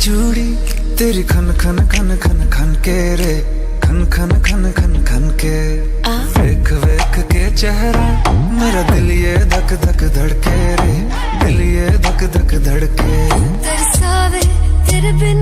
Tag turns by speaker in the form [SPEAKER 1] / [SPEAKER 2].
[SPEAKER 1] चूड़ी तेरी खन खन खन खन खन के रे, खन खन खन खन खन के। वेख वेख के चेहरा मेरा दिल ये धक धक धड़के रे, दिल ये धक धक धड़के।
[SPEAKER 2] तरसावे तेरे बिन